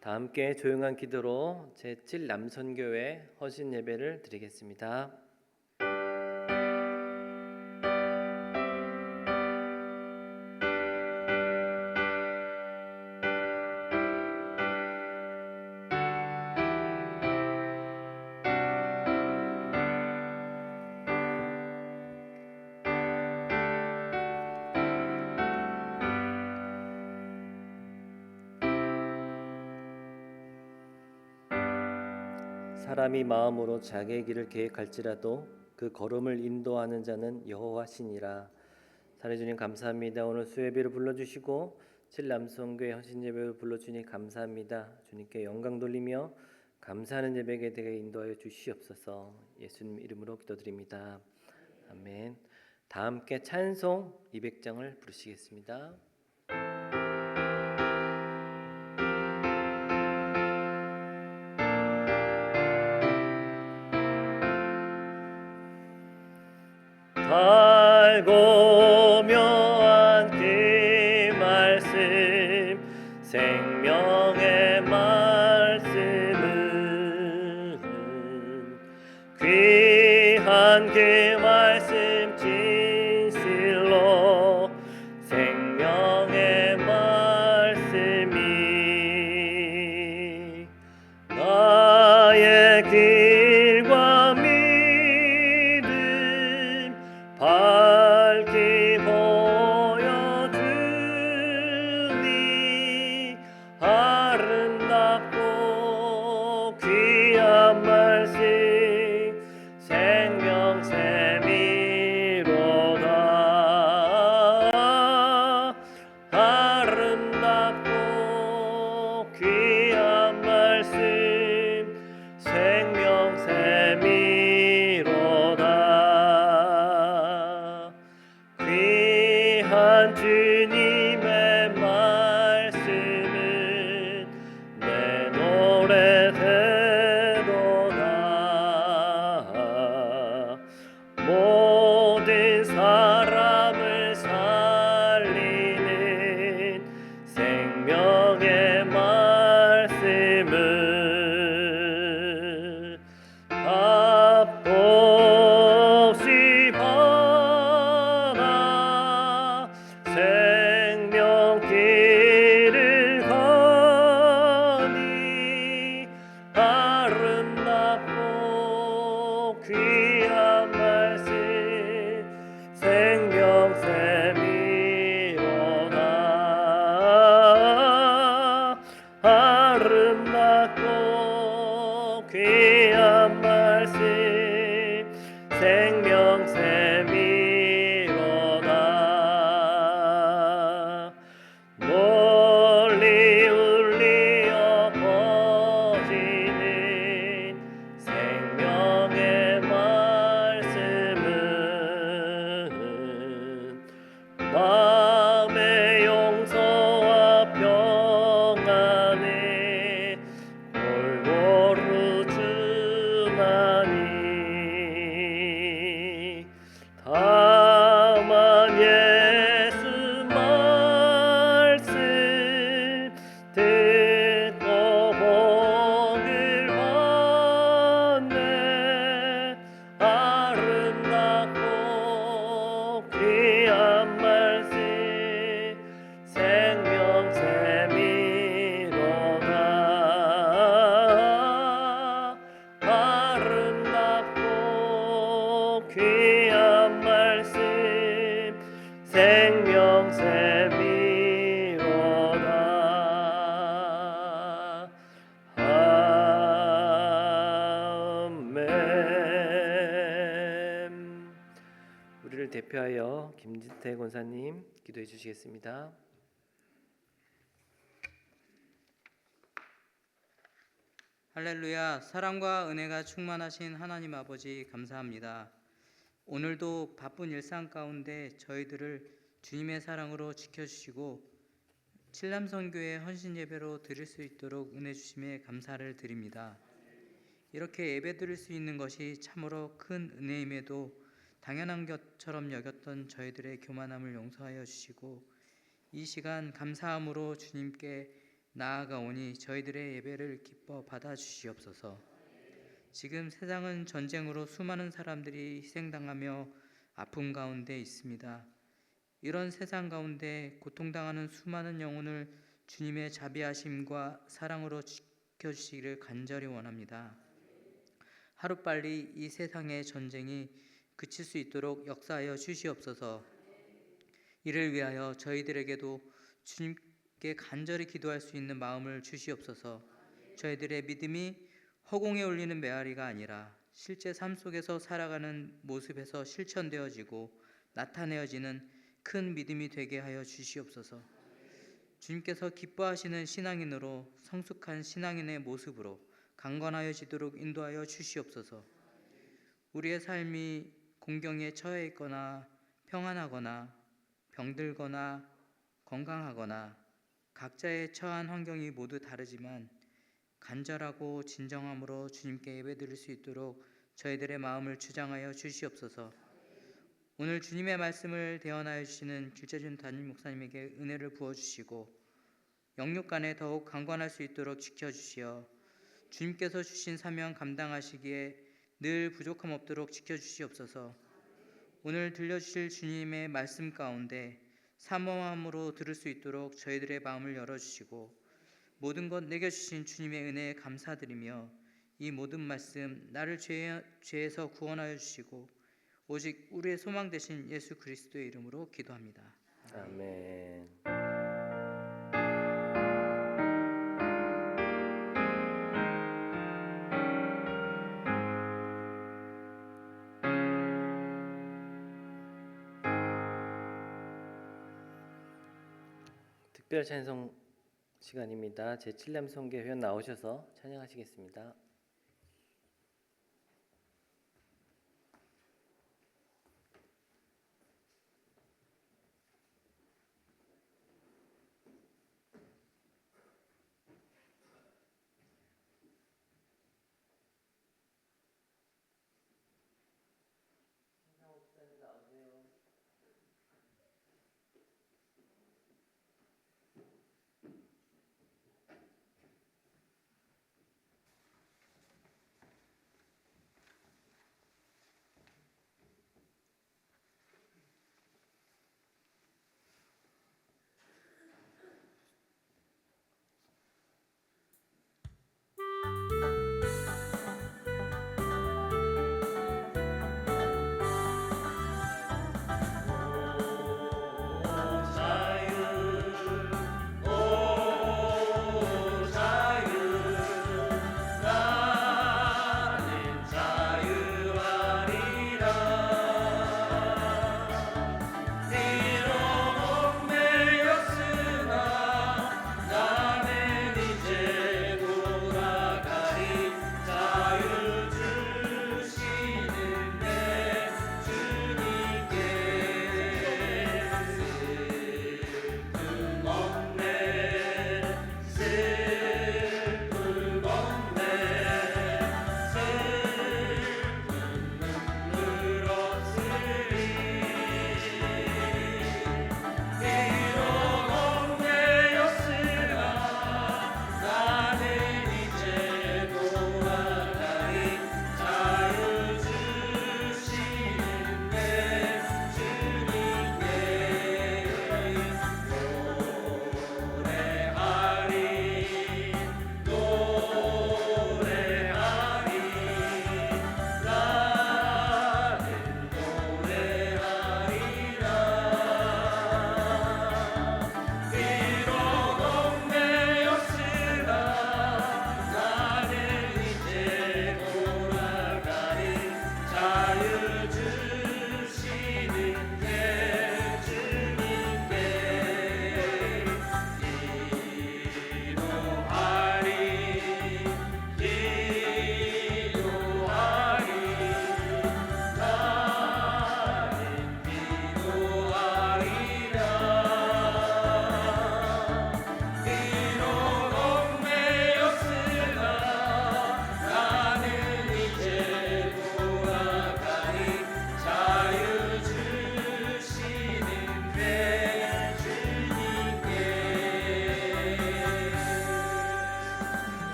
다 함께 조용한 기도로 제7남선교회 허신 예배를 드리겠습니다. 사람이 마음으로 자기의 길을 계획할지라도 그 걸음을 인도하는 자는 여호와시니라. 사랑주님 감사합니다. 오늘 수예배를 불러주시고 칠남성교회 헌신예배를 불러주니 감사합니다. 주님께 영광 돌리며 감사하는 예배에 대해 인도하여 주시옵소서. 예수님 이름으로 기도드립니다. 아멘. 다 함께 찬송 200장을 부르시겠습니다. 달고 묘한 그 말씀 생명의 말씀은 귀한 그 말씀 진실로 생명의 말씀이 나의 길과 밝히 보여주니 아름답고 귀한 말씀 생명샘이로다. 아름답고 귀한 말씀 생명샘이로다. 귀한 주님의 말씀은 내 노래 되도다. 모든 사람을 살리는 생명의 말씀을 값없이 받아 생명길을 가니 아름답고 귀한 말씀 생명샘이로다. 아름답고 귀한 말씀 생명샘이로다. 멀리 울리어 퍼지는 생명의 말씀은 마음의 용서와 평안에 골고루 주나니 다만 예수 말씀 듣고 복을 받네. 아름답고 귀한 말씀 생명샘이로다. 아름답고 귀한 말씀 생명샘이로다. 아멘. 우리를 대표하여 김진태 권사님 기도해 주시겠습니다. 할렐루야. 사랑과 은혜가 충만하신 하나님 아버지 감사합니다. 오늘도 바쁜 일상 가운데 저희들을 주님의 사랑으로 지켜주시고 칠남선교회 헌신예배로 드릴 수 있도록 은혜 주심에 감사를 드립니다. 이렇게 예배 드릴 수 있는 것이 참으로 큰 은혜임에도 당연한 것처럼 여겼던 저희들의 교만함을 용서하여 주시고 이 시간 감사함으로 주님께 나아가오니 저희들의 예배를 기뻐 받아주시옵소서. 지금 세상은 전쟁으로 수많은 사람들이 희생당하며 아픔 가운데 있습니다. 이런 세상 가운데 고통당하는 수많은 영혼을 주님의 자비하심과 사랑으로 지켜주시기를 간절히 원합니다. 하루빨리 이 세상의 전쟁이 그칠 수 있도록 역사하여 주시옵소서. 이를 위하여 저희들에게도 주님께 간절히 기도할 수 있는 마음을 주시옵소서. 저희들의 믿음이 허공에 올리는 메아리가 아니라 실제 삶 속에서 살아가는 모습에서 실천되어지고 나타내어지는 큰 믿음이 되게 하여 주시옵소서. 주님께서 기뻐하시는 신앙인으로 성숙한 신앙인의 모습으로 강건하여지도록 인도하여 주시옵소서. 우리의 삶이 공경에 처해 있거나 평안하거나 병들거나 건강하거나 각자의 처한 환경이 모두 다르지만 간절하고 진정함으로 주님께 예배드릴 수 있도록 저희들의 마음을 주장하여 주시옵소서. 오늘 주님의 말씀을 대언하여 주시는 길재준 담임 목사님에게 은혜를 부어주시고 영육간에 더욱 강건할 수 있도록 지켜주시어 주님께서 주신 사명 감당하시기에 늘 부족함 없도록 지켜주시옵소서. 오늘 들려주실 주님의 말씀 가운데 사모함으로 들을 수 있도록 저희들의 마음을 열어주시고 모든 것 내게 주신 주님의 은혜에 감사드리며 이 모든 말씀 나를 죄에서 구원하여 주시고 오직 우리의 소망 되신 예수 그리스도의 이름으로 기도합니다. 아멘. 특별 찬송 시간입니다. 제7남 선교회원 나오셔서 찬양하시겠습니다.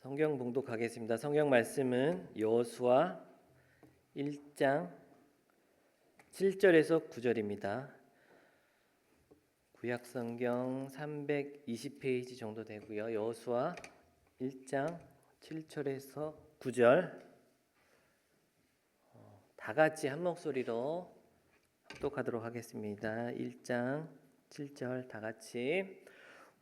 성경 봉독하겠습니다. 성경 말씀은 여호수아 1장 7절에서 9절입니다. 구약 성경 320페이지 정도 되고요. 여호수아 1장 7절에서 9절 다 같이 한 목소리로 합독하도록 하겠습니다. 1장 7절 다 같이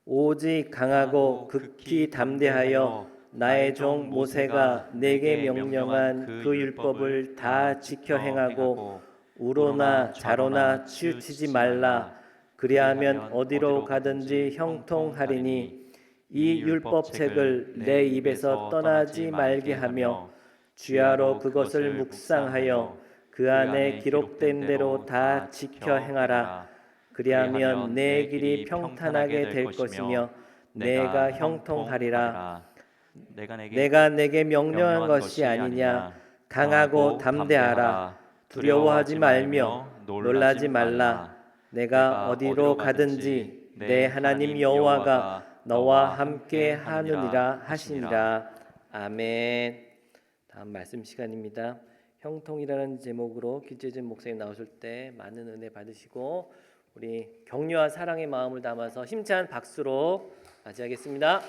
오직 강하고 극히 담대하여 나의 종 모세가 내게 명령한 그 율법을 다 지켜 행하고 우로나 좌로나 치우치지 말라. 그리하면 어디로 가든지 형통하리니 이 율법책을 내 입에서 떠나지 말게 하며 주야로 그것을 묵상하여 그 안에 기록된 대로 다 지켜 행하라. 그리하면 내 길이 평탄하게 될 것이며 내가 형통하리라. 내가 내게 명령한 것이 아니냐. 강하고 담대하라. 두려워하지 말며 놀라지 말라. 내가 어디로 가든지 내 하나님 여호와가 너와 함께 하느니라 하시니라. 아멘. 다음 말씀 시간입니다. 형통이라는 제목으로 김재준 목사님 나오실 때 많은 은혜 받으시고 우리 격려와 사랑의 마음을 담아서 힘찬 박수로 맞이하겠습니다.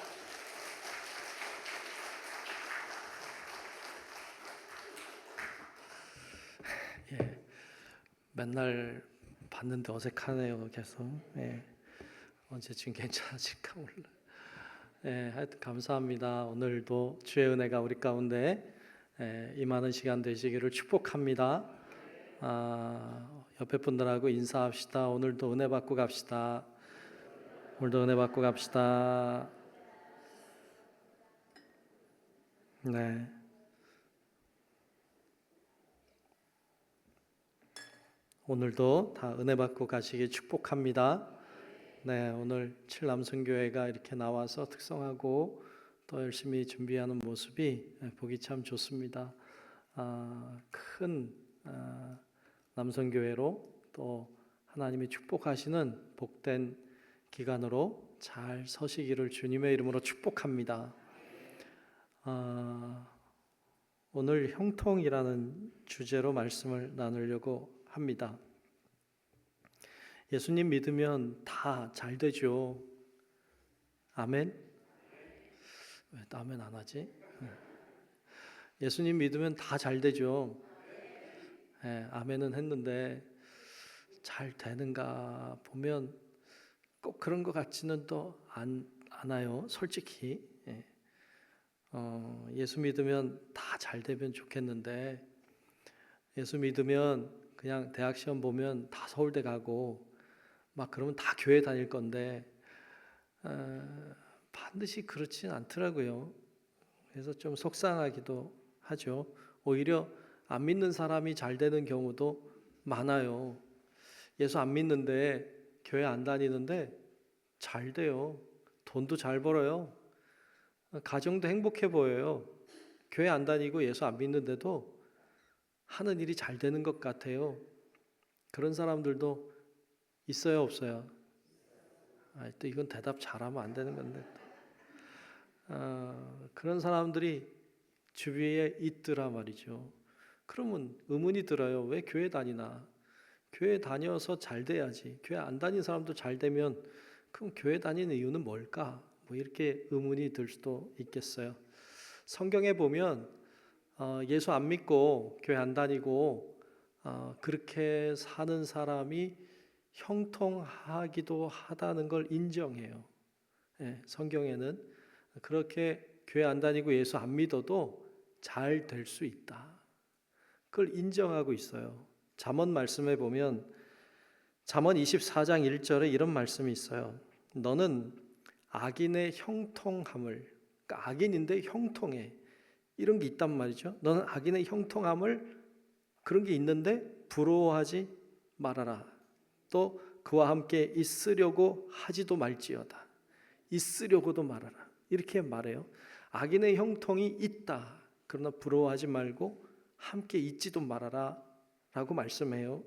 예, 맨날 봤는데 어색하네요. 계속. 예, 언제쯤 괜찮아질까 몰라. 예, 하여튼 감사합니다. 오늘도 주의 은혜가 우리 가운데 임하는 시간 되시기를 축복합니다. 옆에 분들하고 인사합시다. 오늘도 은혜 받고 갑시다. 오늘도 은혜 받고 갑시다. 네. 오늘도 다 은혜 받고 가시기 축복합니다. 네, 오늘 칠남성교회가 이렇게 나와서 특성하고 또 열심히 준비하는 모습이 보기 참 좋습니다. 큰 남성교회로 또 하나님이 축복하시는 복된 기간으로 잘 서시기를 주님의 이름으로 축복합니다. 오늘 형통이라는 주제로 말씀을 나누려고 합니다. 예수님 믿으면 다 잘 되죠. 아멘? 왜 또 아멘 안 하지? 예수님 믿으면 다 잘 되죠. 네, 아멘은 했는데 잘 되는가 보면 꼭 그런 것 같지는 또 않아요. 솔직히. 예수 믿으면 다 잘 되면 좋겠는데 예수 믿으면 그냥 대학 시험 보면 다 서울대 가고 막 그러면 다 교회 다닐 건데 반드시 그렇진 않더라고요. 그래서 좀 속상하기도 하죠. 오히려 안 믿는 사람이 잘 되는 경우도 많아요. 예수 안 믿는데 교회 안 다니는데 잘 돼요. 돈도 잘 벌어요. 가정도 행복해 보여요. 교회 안 다니고 예수 안 믿는데도 하는 일이 잘 되는 것 같아요. 그런 사람들도 있어요, 없어요? 또 이건 대답 잘하면 안 되는 건데 그런 사람들이 주위에 있더라 말이죠. 그러면 의문이 들어요. 왜 교회 다니나? 교회 다녀서 잘 돼야지. 교회 안 다니는 사람도 잘 되면 그럼 교회 다니는 이유는 뭘까? 뭐 이렇게 의문이 들 수도 있겠어요. 성경에 보면 예수 안 믿고 교회 안 다니고 그렇게 사는 사람이 형통하기도 하다는 걸 인정해요. 성경에는 그렇게 교회 안 다니고 예수 안 믿어도 잘 될 수 있다. 그걸 인정하고 있어요. 잠언 말씀에 보면 잠언 24장 1절에 이런 말씀이 있어요. 너는 악인의 형통함을, 그러니까 악인인데 형통해. 이런 게 있단 말이죠. 너는 악인의 형통함을 그런 게 있는데 부러워하지 말아라. 또 그와 함께 있으려고 하지도 말지어다. 있으려고도 말아라. 이렇게 말해요. 악인의 형통이 있다. 그러나 부러워하지 말고 함께 있지도 말아라 라고 말씀해요.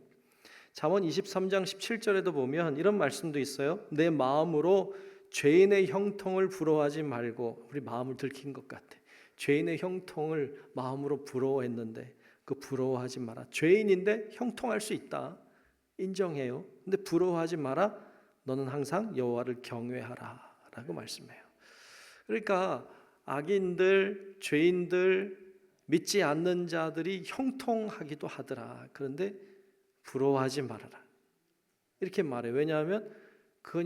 잠언 23장 17절에도 보면 이런 말씀도 있어요. 내 마음으로 죄인의 형통을 부러워하지 말고, 우리 마음을 들킨 것 같아. 죄인의 형통을 마음으로 부러워했는데 그 부러워하지 마라. 죄인인데 형통할 수 있다. 인정해요. 근데 부러워하지 마라. 너는 항상 여호와를 경외하라 라고 말씀해요. 그러니까 악인들, 죄인들, 믿지 않는 자들이 형통하기도 하더라. 그런데 부러워하지 말아라. 이렇게 말해요. 왜냐하면 그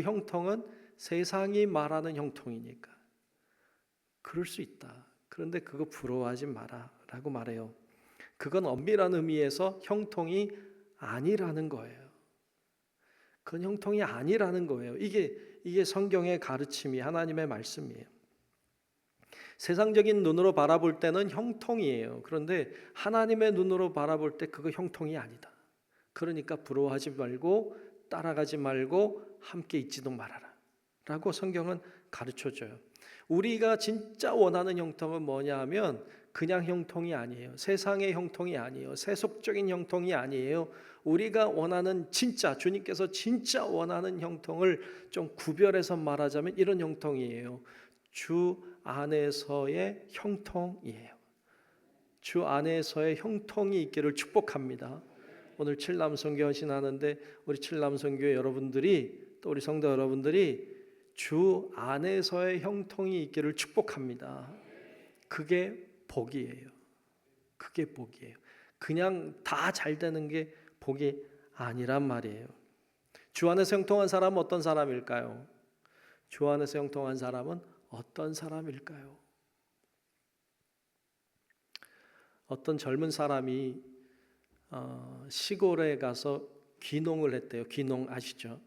형통은 세상이 말하는 형통이니까. 그럴 수 있다. 그런데 그거 부러워하지 마라 라고 말해요. 그건 엄밀한 의미에서 형통이 아니라는 거예요. 그건 형통이 아니라는 거예요. 이게 성경의 가르침이, 하나님의 말씀이에요. 세상적인 눈으로 바라볼 때는 형통이에요. 그런데 하나님의 눈으로 바라볼 때 그거 형통이 아니다. 그러니까 부러워하지 말고 따라가지 말고 함께 있지도 말아라 라고 성경은 가르쳐줘요. 우리가 진짜 원하는 형통은 뭐냐 하면 그냥 형통이 아니에요. 세상의 형통이 아니에요. 세속적인 형통이 아니에요. 우리가 원하는 진짜, 주님께서 진짜 원하는 형통을 좀 구별해서 말하자면 이런 형통이에요. 주 안에서의 형통이에요. 주 안에서의 형통이 있기를 축복합니다. 오늘 칠남선교 헌신하는데 우리 칠남선교회 여러분들이, 또 우리 성도 여러분들이 주 안에서의 형통이 있기를 축복합니다. 그게 복이에요. 그게 복이에요. 그냥 다 잘 되는 게 복이 아니란 말이에요. 주 안에서 형통한 사람은 어떤 사람일까요? 주 안에서 형통한 사람은 어떤 사람일까요? 어떤 젊은 사람이 시골에 가서 귀농을 했대요. 귀농 아시죠?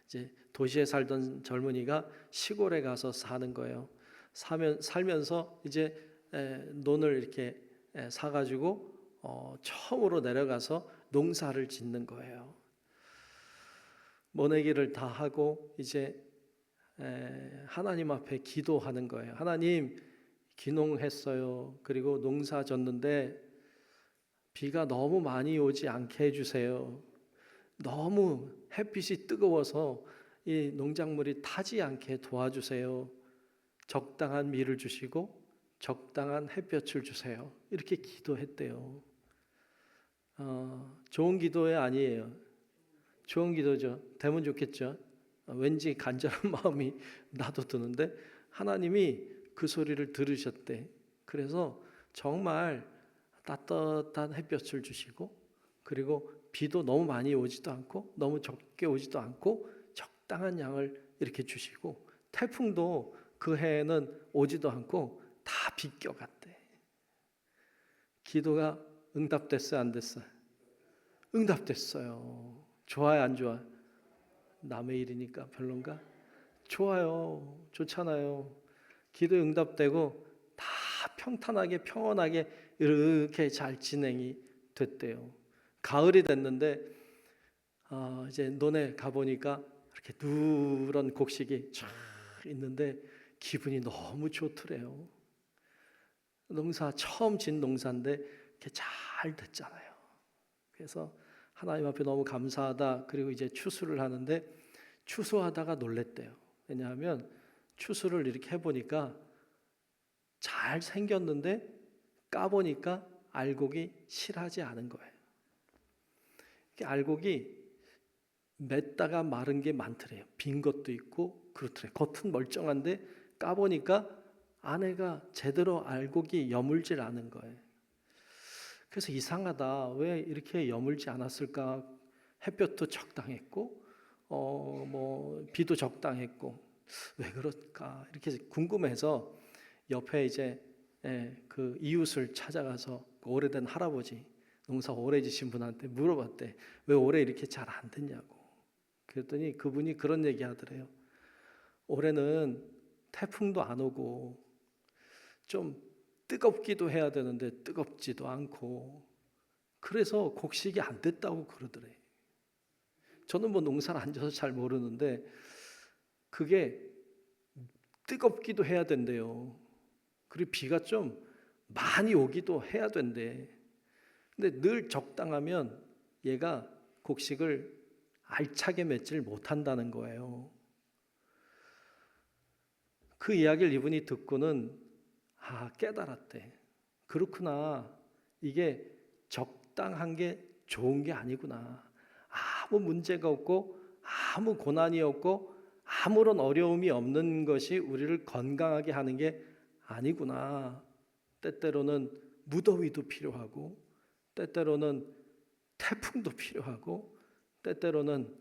이제 도시에 살던 젊은이가 시골에 가서 사는 거예요. 살면서 이제 논을 이렇게 사가지고 처음으로 내려가서 농사를 짓는 거예요. 모내기를 다 하고 이제 하나님 앞에 기도하는 거예요. 하나님, 귀농했어요. 그리고 농사 졌는데 비가 너무 많이 오지 않게 해주세요. 너무 햇빛이 뜨거워서 이 농작물이 타지 않게 도와주세요. 적당한 비를 주시고 적당한 햇볕을 주세요. 이렇게 기도했대요. 좋은 기도회 아니에요. 좋은 기도죠. 되면 좋겠죠. 왠지 간절한 마음이 나도 드는데 하나님이 그 소리를 들으셨대. 그래서 정말 따뜻한 햇볕을 주시고, 그리고 비도 너무 많이 오지도 않고 너무 적게 오지도 않고 적당한 양을 이렇게 주시고, 태풍도 그 해에는 오지도 않고 다 비껴갔대. 기도가 응답됐어요, 안 됐어요? 응답됐어요. 좋아요, 안 좋아? 남의 일이니까 별론가? 좋아요. 좋잖아요. 기도 응답되고 다 평탄하게 평온하게 이렇게 잘 진행이 됐대요. 가을이 됐는데 이제 논에 가보니까 이렇게 누런 곡식이 쫙 있는데 기분이 너무 좋더래요. 농사 처음 진 농사인데 이렇게 잘 됐잖아요. 그래서 하나님 앞에 너무 감사하다. 그리고 이제 추수를 하는데 추수하다가 놀랬대요. 왜냐하면 추수를 이렇게 해보니까 잘 생겼는데 까보니까 알곡이 실하지 않은 거예요. 알곡이 맸다가 마른 게 많더래요. 빈 것도 있고 그렇더래요. 겉은 멀쩡한데 까보니까 안에가 제대로 알곡이 여물질 않은 거예요. 그래서 이상하다. 왜 이렇게 여물지 않았을까? 햇볕도 적당했고 비도 적당했고 왜 그럴까? 이렇게 궁금해서 옆에 이제 그 이웃을 찾아가서 오래된 할아버지, 농사 오래 지신 분한테 물어봤대. 왜 올해 이렇게 잘 안 됐냐고. 그랬더니 그분이 그런 얘기 하더래요. 올해는 태풍도 안 오고 좀 뜨겁기도 해야 되는데 뜨겁지도 않고 그래서 곡식이 안 됐다고 그러더래. 저는 뭐 농사를 안 져서 잘 모르는데 그게 뜨겁기도 해야 된대요. 그리고 비가 좀 많이 오기도 해야 된대. 근데 늘 적당하면 얘가 곡식을 알차게 맺질 못한다는 거예요. 그 이야기를 이분이 듣고는 깨달았대. 그렇구나. 이게 적당한 게 좋은 게 아니구나. 아무 문제가 없고 아무 고난이 없고 아무런 어려움이 없는 것이 우리를 건강하게 하는 게 아니구나. 때때로는 무더위도 필요하고 때때로는 태풍도 필요하고 때때로는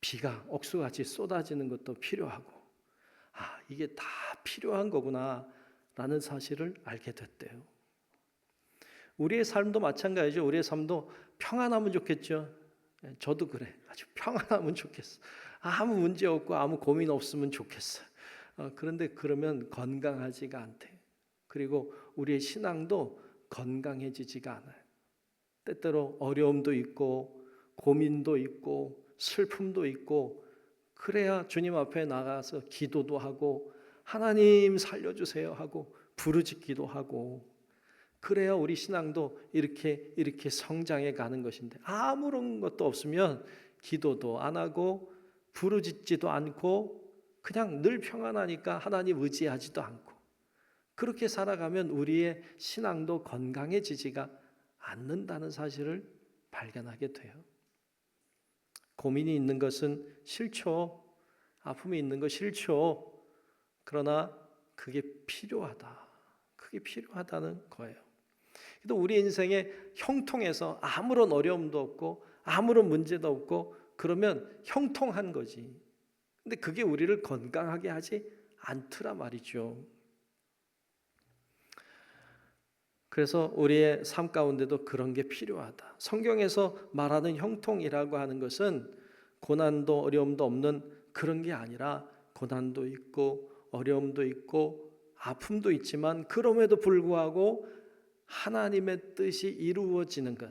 비가 억수같이 쏟아지는 것도 필요하고 이게 다 필요한 거구나 라는 사실을 알게 됐대요. 우리의 삶도 마찬가지죠. 우리의 삶도 평안하면 좋겠죠. 저도 그래. 아주 평안하면 좋겠어. 아무 문제 없고 아무 고민 없으면 좋겠어. 그런데 그러면 건강하지가 않대. 그리고 우리의 신앙도 건강해지지가 않아요. 때때로 어려움도 있고 고민도 있고 슬픔도 있고 그래야 주님 앞에 나가서 기도도 하고 하나님 살려주세요 하고 부르짖기도 하고 그래야 우리 신앙도 이렇게 성장해 가는 것인데 아무런 것도 없으면 기도도 안 하고 부르짖지도 않고 그냥 늘 평안하니까 하나님 의지하지도 않고 그렇게 살아가면 우리의 신앙도 건강해지지가 않는다는 사실을 발견하게 돼요. 고민이 있는 것은 싫죠. 아픔이 있는 거 싫죠. 그러나 그게 필요하다. 그게 필요하다는 거예요. 또 우리 인생의 형통에서 아무런 어려움도 없고 아무런 문제도 없고 그러면 형통한 거지. 근데 그게 우리를 건강하게 하지 않더라 말이죠. 그래서 우리의 삶 가운데도 그런 게 필요하다. 성경에서 말하는 형통이라고 하는 것은 고난도 어려움도 없는 그런 게 아니라 고난도 있고 어려움도 있고 아픔도 있지만 그럼에도 불구하고 하나님의 뜻이 이루어지는 것.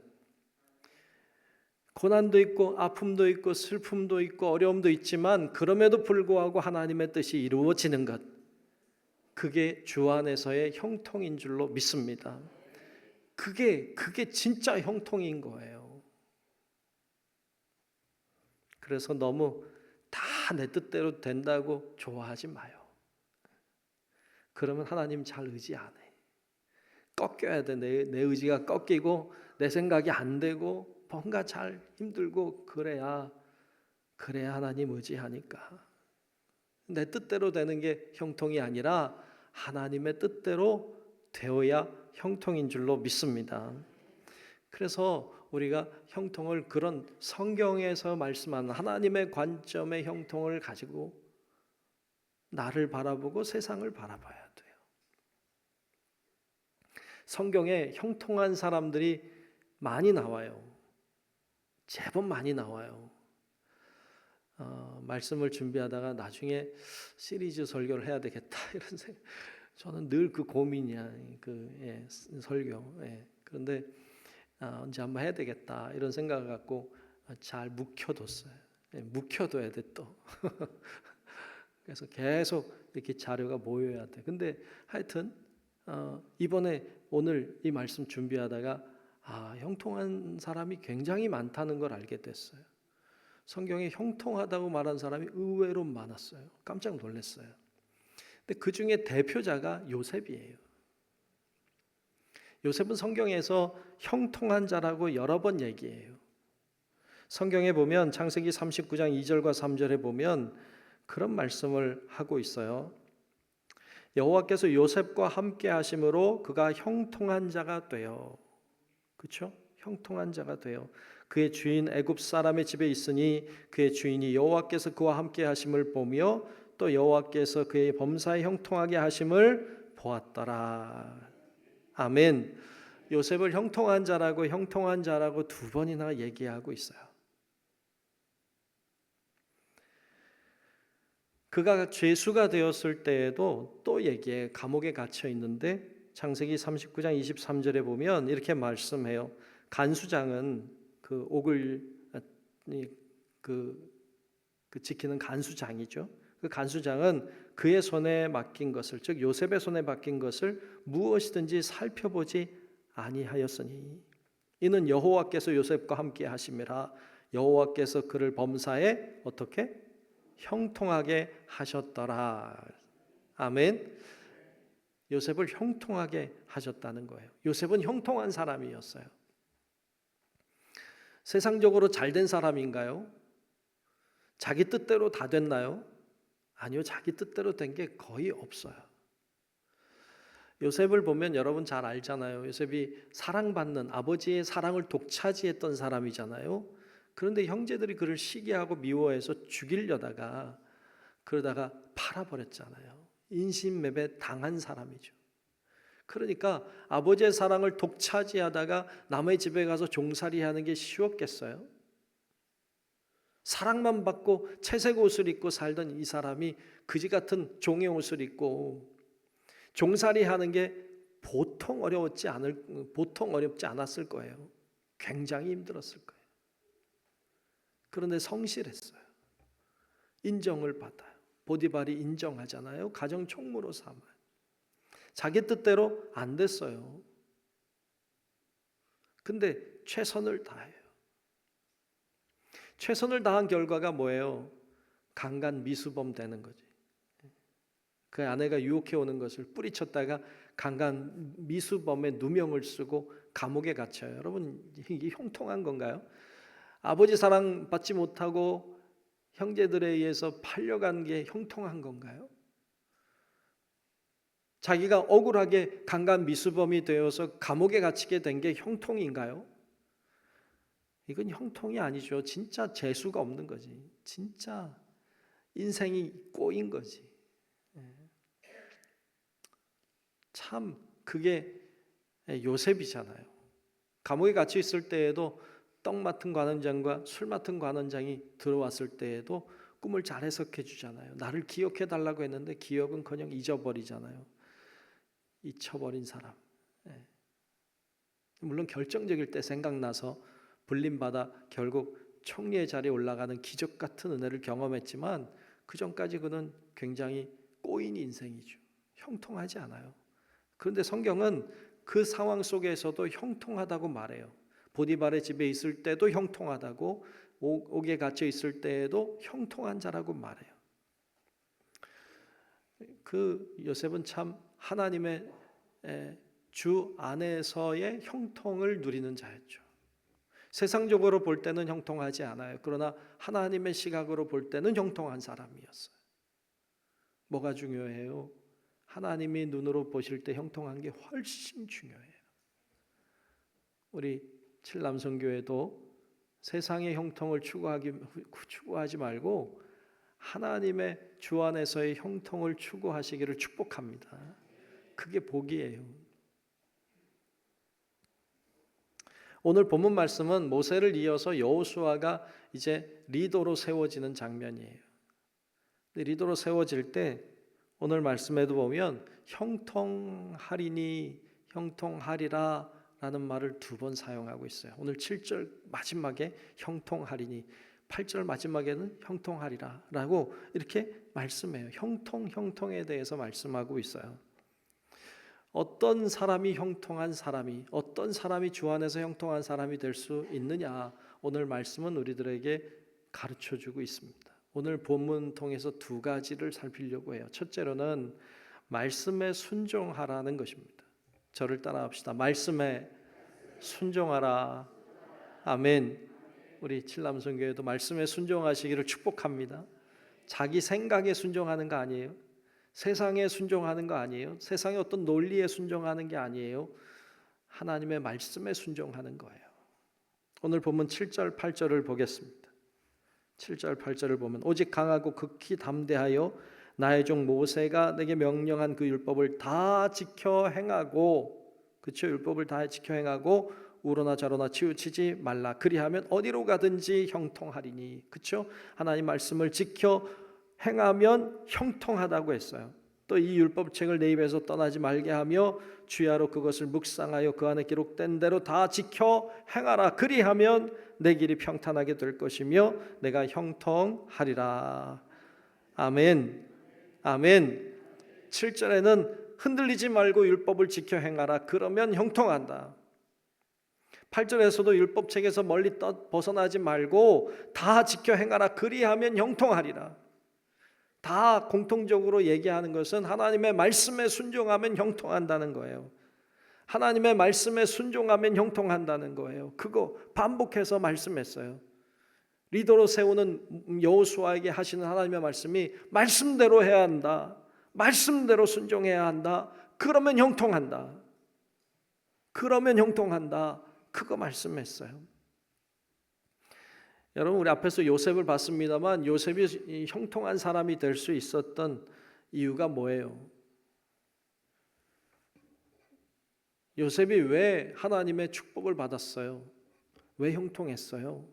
고난도 있고 아픔도 있고 슬픔도 있고 어려움도 있지만 그럼에도 불구하고 하나님의 뜻이 이루어지는 것. 그게 주 안에서의 형통인 줄로 믿습니다. 그게 진짜 형통인 거예요. 그래서 너무 다 내 뜻대로 된다고 좋아하지 마요. 그러면 하나님 잘 의지 안 해. 꺾여야 돼. 내 의지가 꺾이고 내 생각이 안 되고 뭔가 잘 힘들고 그래야 하나님 의지하니까. 내 뜻대로 되는 게 형통이 아니라 하나님의 뜻대로 되어야 형통인 줄로 믿습니다. 그래서 우리가 형통을 그런 성경에서 말씀하는 하나님의 관점의 형통을 가지고 나를 바라보고 세상을 바라봐야 돼요. 성경에 형통한 사람들이 많이 나와요. 제법 많이 나와요. 말씀을 준비하다가 나중에 시리즈 설교를 해야 되겠다 이런 생각. 저는 늘 그 고민이야. 설교. 그런데 언제 한번 해야 되겠다 이런 생각을 갖고 잘 묵혀뒀어요. 묵혀둬야 돼 또. 그래서 계속 이렇게 자료가 모여야 돼. 근데 하여튼 이번에 오늘 이 말씀 준비하다가 형통한 사람이 굉장히 많다는 걸 알게 됐어요. 성경에 형통하다고 말한 사람이 의외로 많았어요. 깜짝 놀랐어요. 근데 그 중에 대표자가 요셉이에요. 요셉은 성경에서 형통한 자라고 여러 번 얘기해요. 성경에 보면 창세기 39장 2절과 3절에 보면 그런 말씀을 하고 있어요. 여호와께서 요셉과 함께 하심으로 그가 형통한 자가 되어, 그렇죠? 형통한 자가 되어 그의 주인 애굽 사람의 집에 있으니 그의 주인이 여호와께서 그와 함께 하심을 보며 또 여호와께서 그의 범사에 형통하게 하심을 보았더라. 아멘. 요셉을 형통한 자라고 두 번이나 얘기하고 있어요. 그가 죄수가 되었을 때에도 또 얘기해. 감옥에 갇혀 있는데 창세기 39장 23절에 보면 이렇게 말씀해요. 간수장은 그 옥을 지키는 간수장이죠. 그 간수장은 그의 손에 맡긴 것을, 즉 요셉의 손에 맡긴 것을 무엇이든지 살펴보지 아니하였으니 이는 여호와께서 요셉과 함께 하심이라. 여호와께서 그를 범사에 어떻게 형통하게 하셨더라. 아멘. 요셉을 형통하게 하셨다는 거예요. 요셉은 형통한 사람이었어요. 세상적으로 잘된 사람인가요? 자기 뜻대로 다 됐나요? 아니요, 자기 뜻대로 된 게 거의 없어요. 요셉을 보면 여러분 잘 알잖아요. 요셉이 사랑받는, 아버지의 사랑을 독차지했던 사람이잖아요. 그런데 형제들이 그를 시기하고 미워해서 죽이려다가 그러다가 팔아버렸잖아요. 인신매매 당한 사람이죠. 그러니까 아버지의 사랑을 독차지하다가 남의 집에 가서 종살이하는 게 쉬웠겠어요? 사랑만 받고 채색 옷을 입고 살던 이 사람이 그지 같은 종의 옷을 입고 종살이하는 게 보통 어렵지 않았을 거예요. 굉장히 힘들었을 거예요. 그런데 성실했어요. 인정을 받아요. 보디발이 인정하잖아요. 가정 총무로 삼아요. 자기 뜻대로 안 됐어요. 근데 최선을 다해요. 최선을 다한 결과가 뭐예요? 강간 미수범 되는 거지. 그 아내가 유혹해 오는 것을 뿌리쳤다가 강간 미수범의 누명을 쓰고 감옥에 갇혀요. 여러분, 이게 형통한 건가요? 아버지 사랑 받지 못하고 형제들에 의해서 팔려간 게 형통한 건가요? 자기가 억울하게 강간 미수범이 되어서 감옥에 갇히게 된 게 형통인가요? 이건 형통이 아니죠. 진짜 재수가 없는 거지. 진짜 인생이 꼬인 거지. 참 그게 요셉이잖아요. 감옥에 갇혀 있을 때에도 떡 맡은 관원장과 술 맡은 관원장이 들어왔을 때에도 꿈을 잘 해석해 주잖아요. 나를 기억해 달라고 했는데 기억은커녕 잊어버리잖아요. 잊혀버린 사람. 물론 결정적일 때 생각나서 불림받아 결국 총리의 자리에 올라가는 기적 같은 은혜를 경험했지만 그 전까지 그는 굉장히 꼬인 인생이죠. 형통하지 않아요. 그런데 성경은 그 상황 속에서도 형통하다고 말해요. 보디발의 집에 있을 때도 형통하다고, 옥에 갇혀 있을 때에도 형통한 자라고 말해요. 그 요셉은 참 하나님의 주 안에서의 형통을 누리는 자였죠. 세상적으로 볼 때는 형통하지 않아요. 그러나 하나님의 시각으로 볼 때는 형통한 사람이었어요. 뭐가 중요해요? 하나님이 눈으로 보실 때 형통한 게 훨씬 중요해요. 우리 칠남성교회도 세상의 형통을 추구하지 말고 하나님의 주 안에서의 형통을 추구하시기를 축복합니다. 그게 복이에요. 오늘 본문 말씀은 모세를 이어서 여호수아가 이제 리더로 세워지는 장면이에요. 근데 리더로 세워질 때 오늘 말씀에도 보면 형통하리니 형통하리라 라는 말을 2번 사용하고 있어요. 오늘 7절 마지막에 형통하리니, 8절 마지막에는 형통하리라 라고 이렇게 말씀해요. 형통에 대해서 말씀하고 있어요. 어떤 사람이 형통한 사람이, 어떤 사람이 주 안에서 형통한 사람이 될 수 있느냐, 오늘 말씀은 우리들에게 가르쳐주고 있습니다. 오늘 본문 통해서 2가지를 살피려고 해요. 첫째로는 말씀에 순종하라는 것입니다. 저를 따라합시다. 말씀에 순종하라. 아멘. 우리 칠남성교회도 말씀에 순종하시기를 축복합니다. 자기 생각에 순종하는 거 아니에요. 세상에 순종하는 거 아니에요. 세상의 어떤 논리에 순종하는 게 아니에요. 하나님의 말씀에 순종하는 거예요. 오늘 본문 7절 8절을 보겠습니다. 7절 8절을 보면 오직 강하고 극히 담대하여 나의 종 모세가 내게 명령한 그 율법을 다 지켜 행하고, 그렇죠? 율법을 다 지켜 행하고 우로나 좌로나 치우치지 말라. 그리하면 어디로 가든지 형통하리니. 그렇죠? 하나님 말씀을 지켜 행하면 형통하다고 했어요. 또 이 율법책을 내 입에서 떠나지 말게 하며 주야로 그것을 묵상하여 그 안에 기록된 대로 다 지켜 행하라. 그리하면 내 길이 평탄하게 될 것이며 내가 형통하리라. 아멘. 아멘. 7절에는 흔들리지 말고 율법을 지켜 행하라. 그러면 형통한다. 8절에서도 율법책에서 멀리 벗어나지 말고 다 지켜 행하라. 그리하면 형통하리라. 다 공통적으로 얘기하는 것은 하나님의 말씀에 순종하면 형통한다는 거예요. 하나님의 말씀에 순종하면 형통한다는 거예요. 그거 반복해서 말씀했어요. 리더로 세우는 여호수아에게 하시는 하나님의 말씀이 말씀대로 해야 한다. 말씀대로 순종해야 한다. 그러면 형통한다. 그러면 형통한다. 그거 말씀했어요. 여러분, 우리 앞에서 요셉을 봤습니다만 요셉이 형통한 사람이 될 수 있었던 이유가 뭐예요? 요셉이 왜 하나님의 축복을 받았어요? 왜 형통했어요?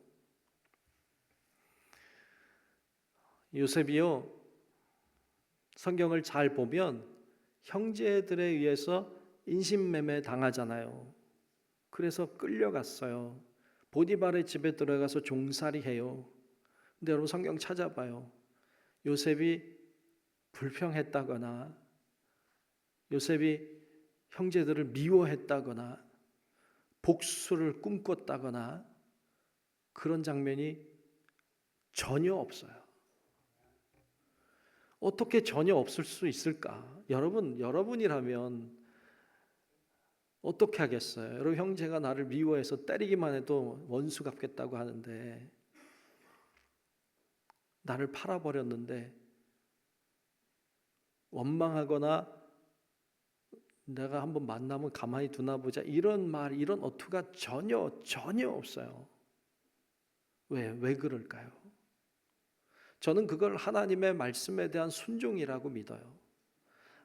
요셉이요, 성경을 잘 보면 형제들에 의해서 인신매매 당하잖아요. 그래서 끌려갔어요. 보디발의 집에 들어가서 종살이 해요. 근데 여러분 성경 찾아봐요. 요셉이 불평했다거나 요셉이 형제들을 미워했다거나 복수를 꿈꿨다거나 그런 장면이 전혀 없어요. 어떻게 전혀 없을 수 있을까? 여러분이라면 어떻게 하겠어요? 여러분, 형제가 나를 미워해서 때리기만 해도 원수 갚겠다고 하는데 나를 팔아버렸는데 원망하거나 내가 한번 만나면 가만히 두나 보자 이런 어투가 전혀 없어요. 왜 그럴까요? 저는 그걸 하나님의 말씀에 대한 순종이라고 믿어요.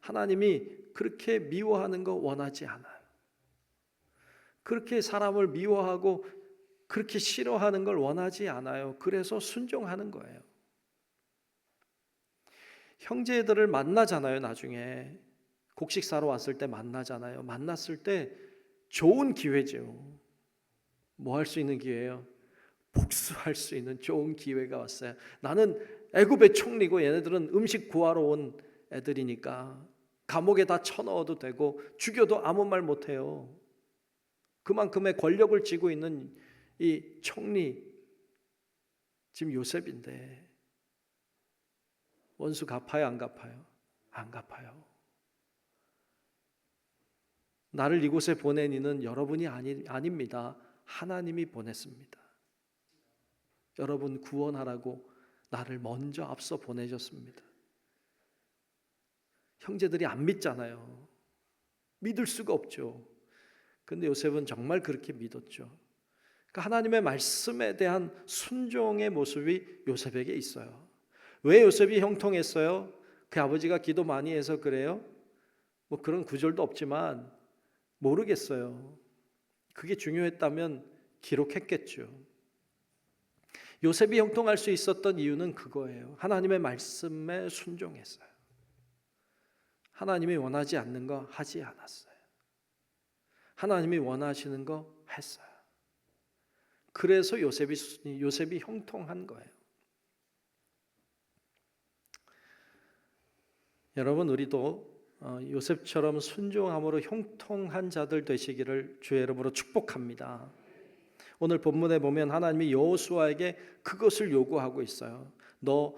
하나님이 그렇게 미워하는 거 원하지 않아요. 그렇게 사람을 미워하고 그렇게 싫어하는 걸 원하지 않아요. 그래서 순종하는 거예요. 형제들을 만나잖아요. 나중에 곡식 사러 왔을 때 만나잖아요. 만났을 때 좋은 기회죠. 뭐 할 수 있는 기회예요? 복수할 수 있는 좋은 기회가 왔어요. 나는 애굽의 총리고 얘네들은 음식 구하러 온 애들이니까 감옥에 다 쳐넣어도 되고 죽여도 아무 말 못해요. 그만큼의 권력을 쥐고 있는 이 총리 지금 요셉인데 원수 갚아요, 안 갚아요? 안 갚아요. 나를 이곳에 보낸 이는 여러분이 아닙니다. 하나님이 보냈습니다. 여러분 구원하라고 나를 먼저 앞서 보내셨습니다. 형제들이 안 믿잖아요. 믿을 수가 없죠. 근데 요셉은 정말 그렇게 믿었죠. 그러니까 하나님의 말씀에 대한 순종의 모습이 요셉에게 있어요. 왜 요셉이 형통했어요? 그 아버지가 기도 많이 해서 그래요? 뭐 그런 구절도 없지만 모르겠어요. 그게 중요했다면 기록했겠죠. 요셉이 형통할 수 있었던 이유는 그거예요. 하나님의 말씀에 순종했어요. 하나님이 원하지 않는 거 하지 않았어요. 하나님이 원하시는 거 했어요. 그래서 요셉이 형통한 거예요. 여러분, 우리도 요셉처럼 순종함으로 형통한 자들 되시기를 주의 이름으로 축복합니다. 오늘 본문에 보면 하나님이 여호수아에게 그것을 요구하고 있어요. 너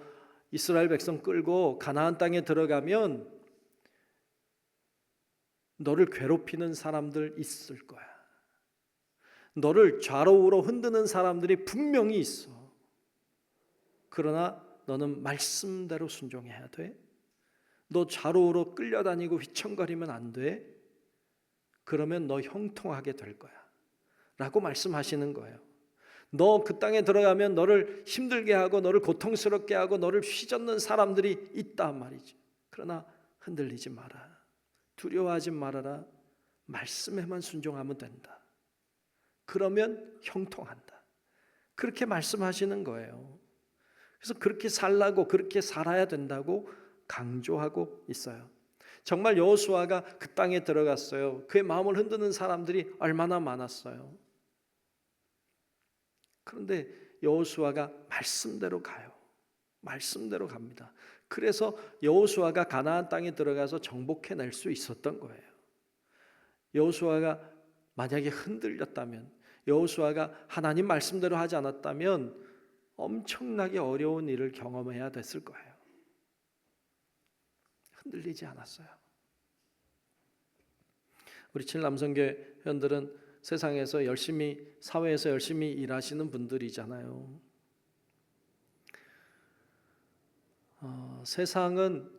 이스라엘 백성 끌고 가나안 땅에 들어가면 너를 괴롭히는 사람들 있을 거야. 너를 좌로우로 흔드는 사람들이 분명히 있어. 그러나 너는 말씀대로 순종해야 돼. 너 좌로우로 끌려다니고 휘청거리면 안 돼. 그러면 너 형통하게 될 거야 라고 말씀하시는 거예요. 너 그 땅에 들어가면 너를 힘들게 하고 너를 고통스럽게 하고 너를 휘젓는 사람들이 있단 말이죠. 그러나 흔들리지 마라. 두려워하지 말아라. 말씀에만 순종하면 된다. 그러면 형통한다. 그렇게 말씀하시는 거예요. 그래서 그렇게 살라고, 그렇게 살아야 된다고 강조하고 있어요. 정말 여호수아가 그 땅에 들어갔어요. 그의 마음을 흔드는 사람들이 얼마나 많았어요. 그런데 여호수아가 말씀대로 가요. 말씀대로 갑니다. 그래서 여호수아가 가나안 땅에 들어가서 정복해낼 수 있었던 거예요. 여호수아가 만약에 흔들렸다면, 여호수아가 하나님 말씀대로 하지 않았다면 엄청나게 어려운 일을 경험해야 됐을 거예요. 흔들리지 않았어요. 우리 칠남성교회 회원들은 세상에서 열심히, 사회에서 열심히 일하시는 분들이잖아요. 세상은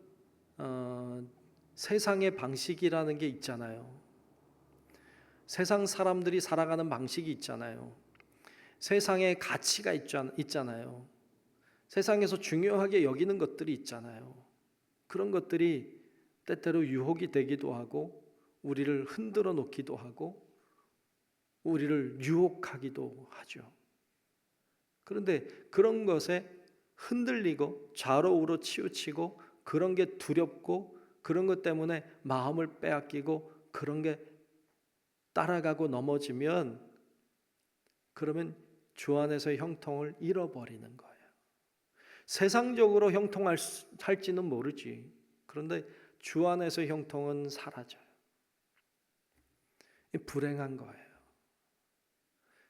세상의 방식이라는 게 있잖아요. 세상 사람들이 살아가는 방식이 있잖아요. 세상의 가치가 있잖아요. 세상에서 중요하게 여기는 것들이 있잖아요. 그런 것들이 때때로 유혹이 되기도 하고 우리를 흔들어 놓기도 하고 우리를 유혹하기도 하죠. 그런데 그런 것에 흔들리고 좌로우로 치우치고 그런 게 두렵고 그런 것 때문에 마음을 빼앗기고 그런 게 따라가고 넘어지면 그러면 주 안에서의 형통을 잃어버리는 거예요. 세상적으로 형통할지는 모르지. 그런데 주 안에서의 형통은 사라져요. 불행한 거예요.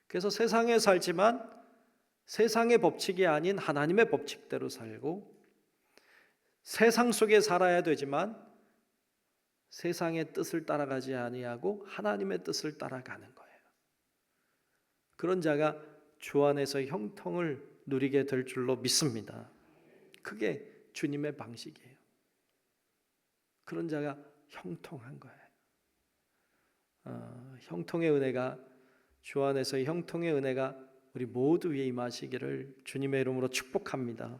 그래서 세상에 살지만 세상의 법칙이 아닌 하나님의 법칙대로 살고 세상 속에 살아야 되지만 세상의 뜻을 따라가지 아니하고 하나님의 뜻을 따라가는 거예요. 그런 자가 주 안에서 형통을 누리게 될 줄로 믿습니다. 그게 주님의 방식이에요. 그런 자가 형통한 거예요. 형통의 은혜가 주 안에서의 형통의 은혜가 우리 모두 위에 임하시기를 주님의 이름으로 축복합니다.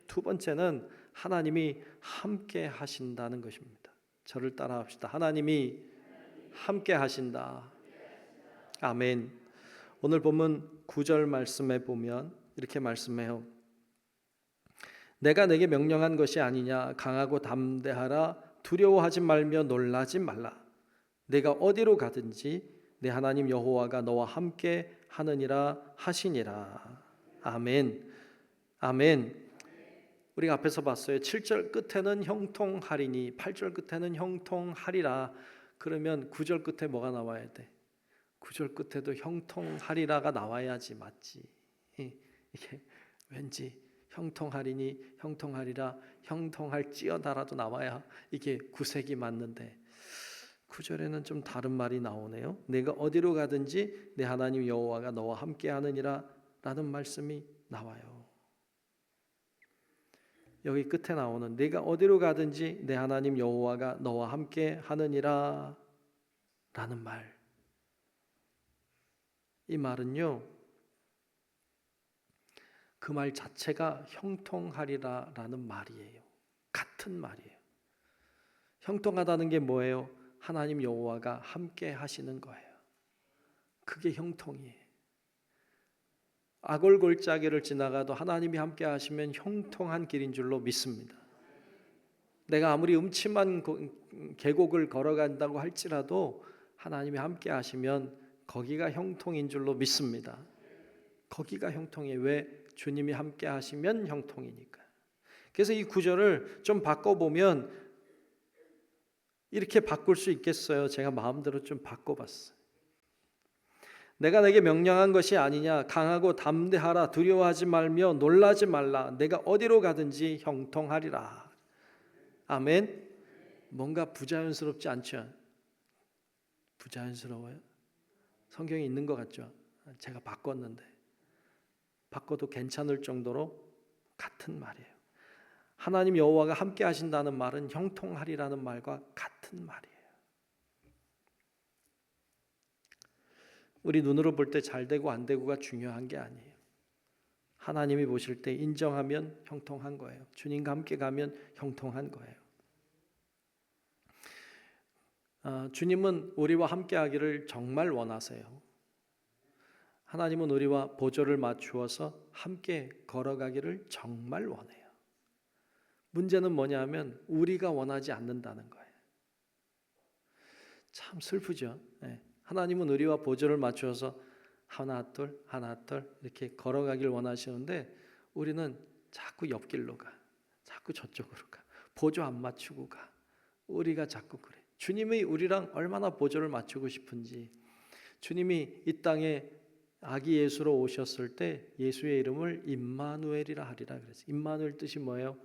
두 번째는 하나님이 함께 하신다는 것입니다. 저를 따라합시다. 하나님이 함께 하신다. 아멘. 오늘 본문 9절 말씀에 보면 이렇게 말씀해요. 내가 내게 명령한 것이 아니냐. 강하고 담대하라. 두려워하지 말며 놀라지 말라. 내가 어디로 가든지 내 하나님 여호와가 너와 함께 하느니라 하시니라. 아멘. 아멘. 우리가 앞에서 봤어요. 7절 끝에는 형통하리니 8절 끝에는 형통하리라. 그러면 9절 끝에 뭐가 나와야 돼? 9절 끝에도 형통하리라가 나와야지 맞지. 이게 왠지 형통하리니 형통하리라 형통할지어다라도 나와야 이게 구색이 맞는데 9절에는 좀 다른 말이 나오네요. 내가 어디로 가든지 내 하나님 여호와가 너와 함께 하느니라 라는 말씀이 나와요. 여기 끝에 나오는 내가 어디로 가든지 내 하나님 여호와가 너와 함께 하느니라 라는 말. 이 말은요, 그 말 자체가 형통하리라 라는 말이에요. 같은 말이에요. 형통하다는 게 뭐예요? 하나님 여호와가 함께 하시는 거예요. 그게 형통이에요. 아골골짜기를 지나가도 하나님이 함께 하시면 형통한 길인 줄로 믿습니다. 내가 아무리 음침한 계곡을 걸어간다고 할지라도 하나님이 함께 하시면 거기가 형통인 줄로 믿습니다. 거기가 형통이에요. 왜? 주님이 함께 하시면 형통이니까. 그래서 이 구절을 좀 바꿔보면 이렇게 바꿀 수 있겠어요. 제가 마음대로 좀 바꿔봤어요. 내가 내게 명령한 것이 아니냐. 강하고 담대하라. 두려워하지 말며 놀라지 말라. 내가 어디로 가든지 형통하리라. 아멘. 뭔가 부자연스럽지 않죠? 부자연스러워요? 성경에 있는 것 같죠? 제가 바꿨는데 바꿔도 괜찮을 정도로 같은 말이에요. 하나님 여호와가 함께 하신다는 말은 형통하리라는 말과 같은 말이에요. 우리 눈으로 볼 때 잘 되고 안 되고가 중요한 게 아니에요. 하나님이 보실 때 인정하면 형통한 거예요. 주님과 함께 가면 형통한 거예요. 주님은 우리와 함께 하기를 정말 원하세요. 하나님은 우리와 보조를 맞추어서 함께 걸어가기를 정말 원해요. 문제는 뭐냐면 우리가 원하지 않는다는 거예요. 참 슬프죠. 하나님은 우리와 보조를 맞추어서 하나 둘 이렇게 걸어가길 원하시는데 우리는 자꾸 옆길로 가. 자꾸 저쪽으로 가. 보조 안 맞추고 가. 우리가 자꾸 그래. 주님이 우리랑 얼마나 보조를 맞추고 싶은지. 주님이 이 땅에 아기 예수로 오셨을 때 예수의 이름을 임마누엘이라 하리라 그랬어요. 임마누엘 뜻이 뭐예요?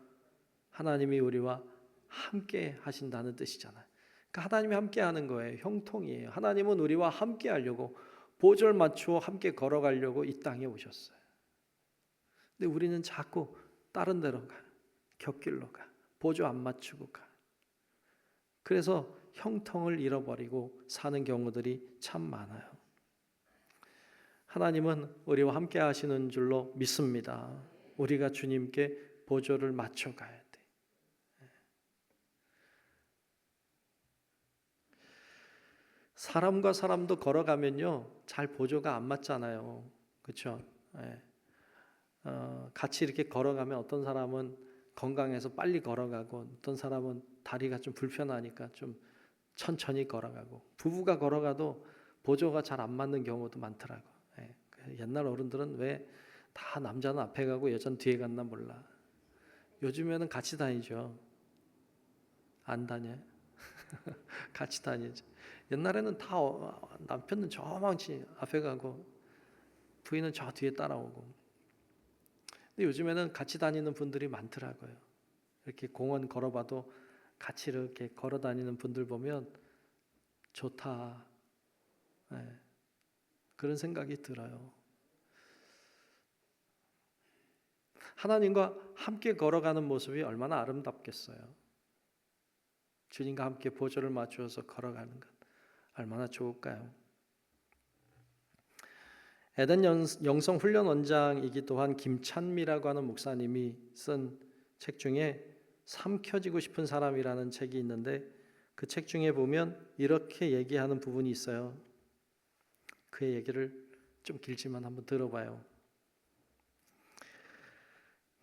하나님이 우리와 함께 하신다는 뜻이잖아요. 그러니까 하나님이 함께 하는 거예요. 형통이에요. 하나님은 우리와 함께 하려고 보조를 맞추어 함께 걸어가려고 이 땅에 오셨어요. 근데 우리는 자꾸 다른 데로 가. 곁길로 가. 보조 안 맞추고 가. 그래서 형통을 잃어버리고 사는 경우들이 참 많아요. 하나님은 우리와 함께 하시는 줄로 믿습니다. 우리가 주님께 보조를 맞춰가야 돼. 사람과 사람도 걸어가면요, 잘 보조가 안 맞잖아요. 그렇죠? 같이 이렇게 걸어가면 어떤 사람은 건강해서 빨리 걸어가고 어떤 사람은 다리가 좀 불편하니까 좀 천천히 걸어가고, 부부가 걸어가도 보조가 잘 안 맞는 경우도 많더라고. 옛날 어른들은 왜 다 남자는 앞에 가고 여자는 뒤에 갔나 몰라. 요즘에는 같이 다니죠. 안 다녀? 같이 다니죠. 옛날에는 다 남편은 저 망치 앞에 가고 부인은 저 뒤에 따라오고. 근데 요즘에는 같이 다니는 분들이 많더라고요. 이렇게 공원 걸어봐도 같이 이렇게 걸어 다니는 분들 보면 좋다. 그런 생각이 들어요. 하나님과 함께 걸어가는 모습이 얼마나 아름답겠어요. 주님과 함께 보조를 맞추어서 걸어가는 것 얼마나 좋을까요? 에덴 영성 훈련 원장이기도 한 김찬미라고 하는 목사님이 쓴 책 중에 삼켜지고 싶은 사람이라는 책이 있는데, 그 책 중에 보면 이렇게 얘기하는 부분이 있어요. 그의 얘기를 좀 길지만 한번 들어봐요.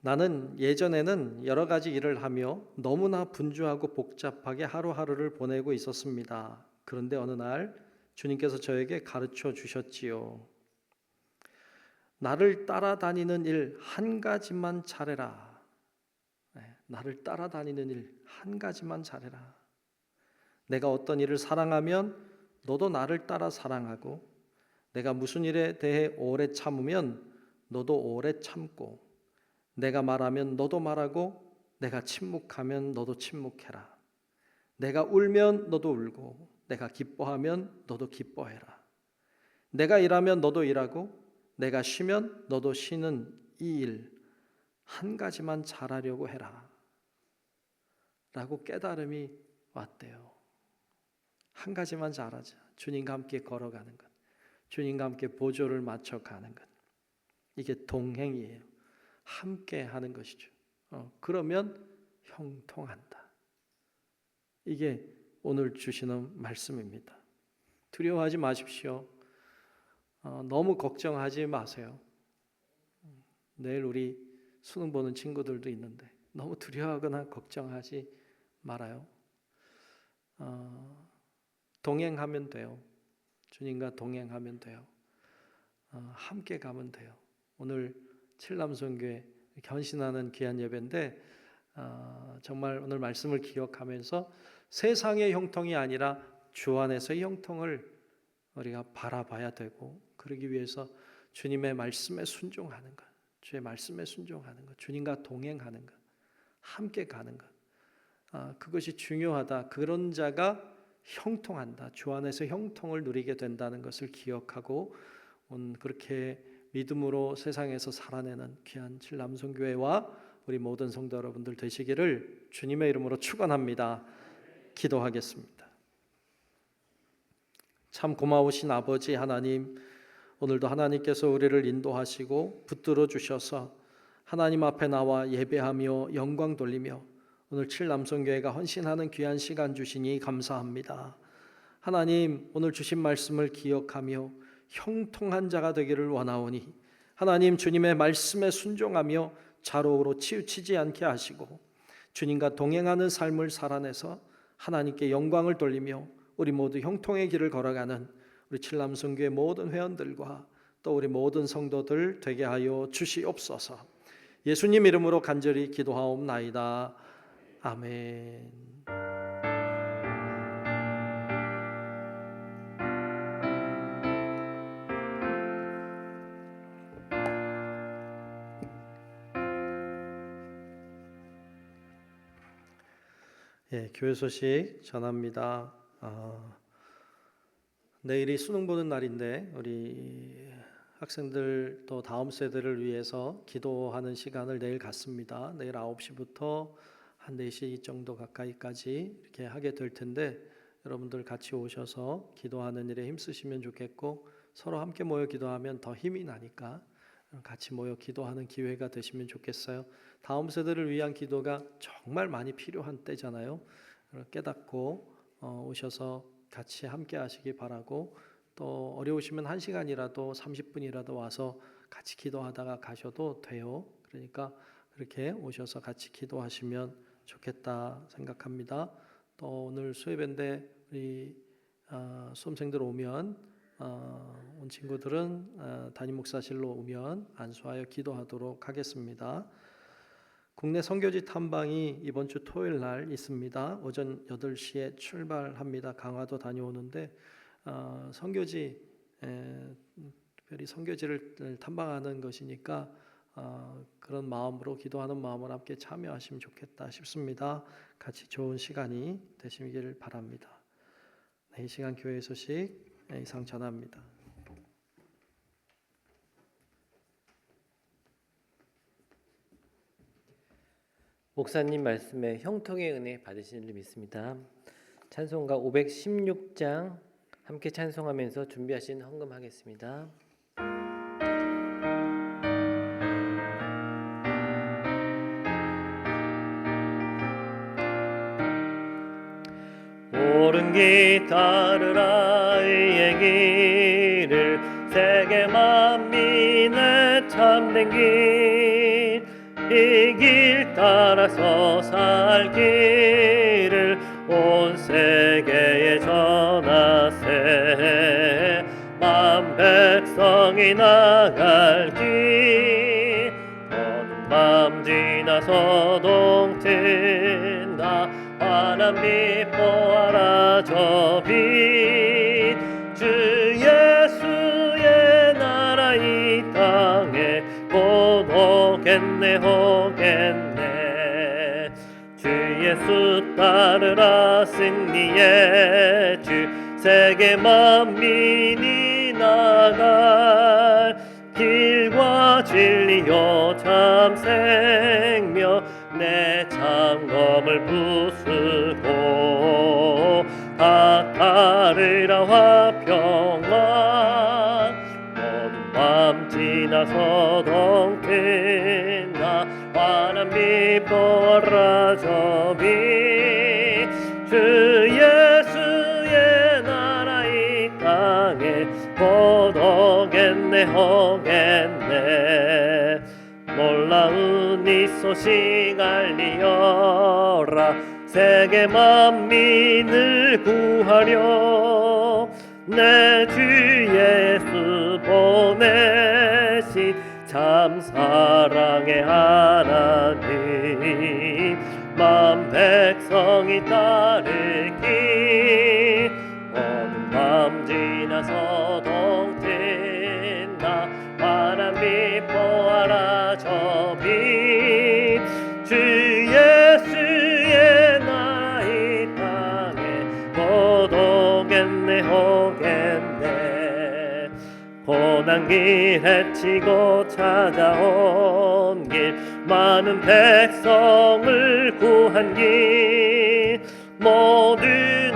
나는 예전에는 여러 가지 일을 하며 너무나 분주하고 복잡하게 하루하루를 보내고 있었습니다. 그런데 어느 날 주님께서 저에게 가르쳐 주셨지요. 나를 따라다니는 일 한 가지만 잘해라. 나를 따라다니는 일 한 가지만 잘해라. 내가 어떤 일을 사랑하면 너도 나를 따라 사랑하고, 내가 무슨 일에 대해 오래 참으면 너도 오래 참고, 내가 말하면 너도 말하고, 내가 침묵하면 너도 침묵해라. 내가 울면 너도 울고, 내가 기뻐하면 너도 기뻐해라. 내가 일하면 너도 일하고, 내가 쉬면 너도 쉬는 이 일 한 가지만 잘하려고 해라. 라고 깨달음이 왔대요. 한 가지만 잘하자. 주님과 함께 걸어가는 것, 주님과 함께 보조를 맞춰가는 것, 이게 동행이에요. 함께 하는 것이죠. 그러면 형통한다. 이게 오늘 주시는 말씀입니다. 두려워하지 마십시오. 너무 걱정하지 마세요. 내일 우리 수능 보는 친구들도 있는데 너무 두려워하거나 걱정하지 말아요. 동행하면 돼요. 주님과 동행하면 돼요. 함께 가면 돼요. 오늘 칠남선교회 견신하는 귀한 예배인데 정말 오늘 말씀을 기억하면서 세상의 형통이 아니라 주 안에서의 형통을 우리가 바라봐야 되고, 그러기 위해서 주님의 말씀에 순종하는 것, 주의 말씀에 순종하는 것, 주님과 동행하는 것, 함께 가는 것, 그것이 중요하다. 그런 자가 형통한다. 주 안에서 형통을 누리게 된다는 것을 기억하고 그렇게 믿음으로 세상에서 살아내는 귀한 칠남선교회와 우리 모든 성도 여러분들 되시기를 주님의 이름으로 축원합니다. 기도하겠습니다. 참 고마우신 아버지 하나님, 오늘도 하나님께서 우리를 인도하시고 붙들어 주셔서 하나님 앞에 나와 예배하며 영광 돌리며 오늘 칠남선교회가 헌신하는 귀한 시간 주시니 감사합니다. 하나님, 오늘 주신 말씀을 기억하며 형통한 자가 되기를 원하오니 하나님, 주님의 말씀에 순종하며 좌로우로 치우치지 않게 하시고 주님과 동행하는 삶을 살아내서 하나님께 영광을 돌리며 우리 모두 형통의 길을 걸어가는 우리 칠남선교회 모든 회원들과 또 우리 모든 성도들 되게 하여 주시옵소서. 예수님 이름으로 간절히 기도하옵나이다. 아멘. 예, 교회 소식 전합니다. 내일이 수능 보는 날인데 우리 학생들 또 다음 세대를 위해서 기도하는 시간을 내일 갖습니다. 내일 9시부터 한 4시 정도 가까이까지 이렇게 하게 될 텐데 여러분들 같이 오셔서 기도하는 일에 힘쓰시면 좋겠고 서로 함께 모여 기도하면 더 힘이 나니까 같이 모여 기도하는 기회가 되시면 좋겠어요. 다음 세대를 위한 기도가 정말 많이 필요한 때잖아요. 깨닫고 오셔서 같이 함께 하시기 바라고 또 어려우시면 1시간이라도 30분이라도 와서 같이 기도하다가 가셔도 돼요. 그러니까 그렇게 오셔서 같이 기도하시면 좋겠다 생각합니다. 또 오늘 수협인데 우리 수험생들 오면 온 친구들은 담임 목사실로 오면 안수하여 기도하도록 하겠습니다. 국내 선교지 탐방이 이번 주 토요일 날 있습니다. 오전 8시에 출발합니다. 강화도 다녀오는데 선교지 특별히 선교지를 탐방하는 것이니까 그런 마음으로 기도하는 마음으로 함께 참여하시면 좋겠다 싶습니다. 같이 좋은 시간이 되시길 바랍니다. 네, 이 시간 교회 소식 이상 전합니다. 목사님 말씀에 형통의 은혜 받으시는 줄 믿습니다. 찬송가 516장 함께 찬송하면서 준비하신 헌금하겠습니다. 옳은 길 따르라 의의 길을 세계 만민의 참된 길, 이 길 따라서 살 길을 온 세계에 전하세. 만 백성이 나갈 길, 어느 맘 지나서 동트나 환한 빛 보아라 저 빛. 주 예수의 나라 이 땅에 곧 오겠네 오겠네. 주 예수 따르라 승리의 주, 세계 만민이 나갈 길과 진리요 참 생명, 내 창검을 부수고 다 따르라 화평한. 어두운 밤 지나서 동트나 환한 빛 보아라 저 빛. 주 예수의 나라 이 땅에 곧 오겠네 오겠네. 놀라운 이 소식 알리어라, 세계 만민을 구하려 내 주 예수 보내신 참 사랑의 하나님. 만 백성이 따르길, 어두운 밤 지나서 동트나 환한 빛 보아라 저 빛. 주 예수의 나라 이 땅에 곧 오겠네 오겠네. 고난길 헤치고 찾아온 길, 많은 백성을 구한 길, 모두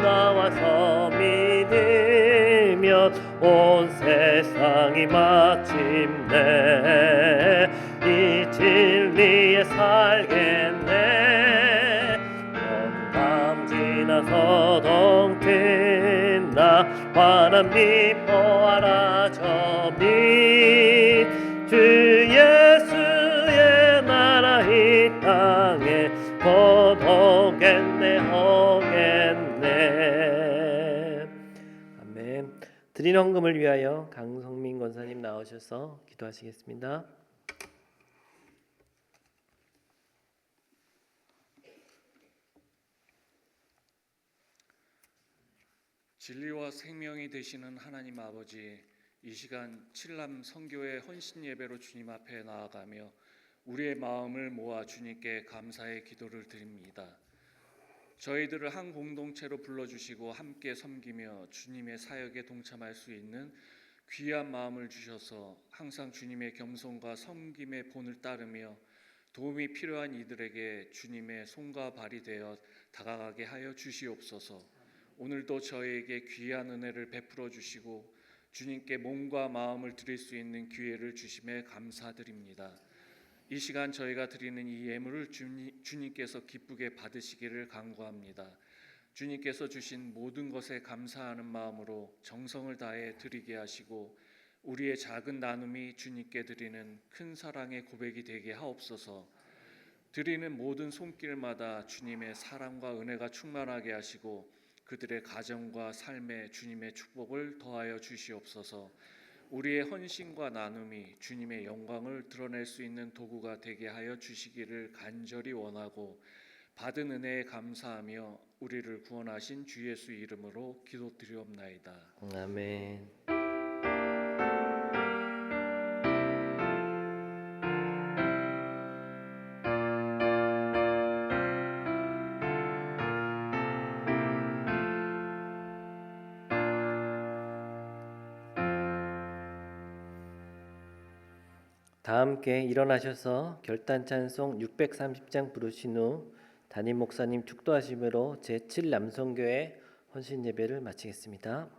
나와서 믿으면 온 세상이 마침내 이 진리에 살겠네. 어두운 밤 지나서 동트나 환한 빛 보아라 저 빛. 주 예수의 나라 이 땅에 곧 오겠네 오겠네. 아멘. 드린 헌금을 위하여 강성민 권사님 나오셔서 기도하시겠습니다. 진리와 생명이 되시는 하나님 아버지, 이 시간 칠람 선교회 헌신 예배로 주님 앞에 나아가며 우리의 마음을 모아 주님께 감사의 기도를 드립니다. 저희들을 한 공동체로 불러주시고 함께 섬기며 주님의 사역에 동참할 수 있는 귀한 마음을 주셔서 항상 주님의 겸손과 섬김의 본을 따르며 도움이 필요한 이들에게 주님의 손과 발이 되어 다가가게 하여 주시옵소서. 오늘도 저희에게 귀한 은혜를 베풀어 주시고 주님께 몸과 마음을 드릴 수 있는 기회를 주심에 감사드립니다. 이 시간 저희가 드리는 이 예물을 주님께서 기쁘게 받으시기를 간구합니다. 주님께서 주신 모든 것에 감사하는 마음으로 정성을 다해 드리게 하시고 우리의 작은 나눔이 주님께 드리는 큰 사랑의 고백이 되게 하옵소서. 드리는 모든 손길마다 주님의 사랑과 은혜가 충만하게 하시고 그들의 가정과 삶에 주님의 축복을 더하여 주시옵소서. 우리의 헌신과 나눔이 주님의 영광을 드러낼 수 있는 도구가 되게 하여 주시기를 간절히 원하고 받은 은혜에 감사하며 우리를 구원하신 주 예수 이름으로 기도드리옵나이다. 아멘. 다 함께 일어나셔서 결단 찬송 630장 부르신 후 담임 목사님 축도하심으로 제7남성교회 헌신 예배를 마치겠습니다.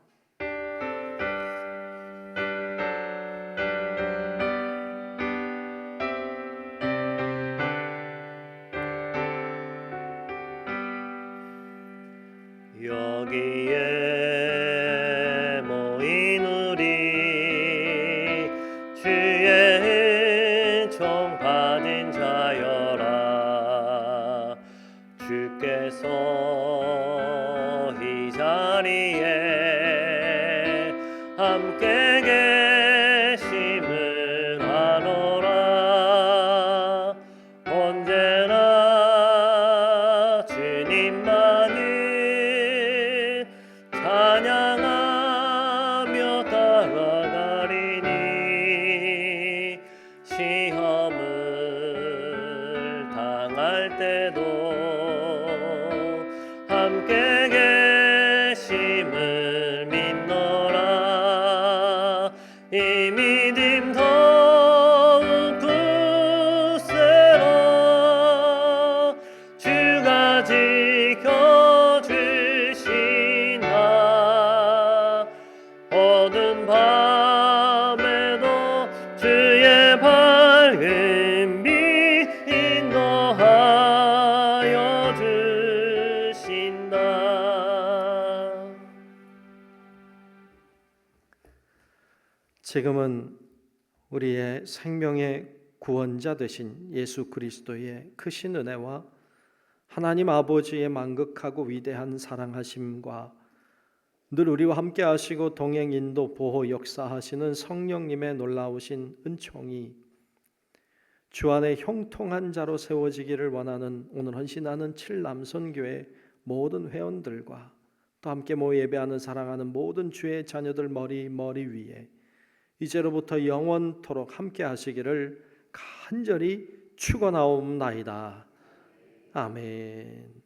여기에 모인 우리 주의 종 받은 자여라. 주께서 이 자리에 함께 계심을 아노라. 언제나 주님만을 찬양하며 따라가리니 시험을 당할 때도 함께 계심을 믿노라. 이 믿음 더욱 굳세라. 주가 지켜주신다. 어두운 밤에도 주의 밝은 빛 인도하여 주신다. 지금은 우리의 생명의 구원자 되신 예수 그리스도의 크신 은혜와 하나님 아버지의 만극하고 위대한 사랑하심과 늘 우리와 함께 하시고 동행 인도 보호 역사하시는 성령님의 놀라우신 은총이 주 안에 형통한 자로 세워지기를 원하는 오늘 헌신하는 칠남선교회 모든 회원들과 또 함께 모여 예배하는 사랑하는 모든 주의 자녀들 머리 위에 이제로부터 영원토록 함께 하시기를 간절히 축원하옵나이다. 아멘.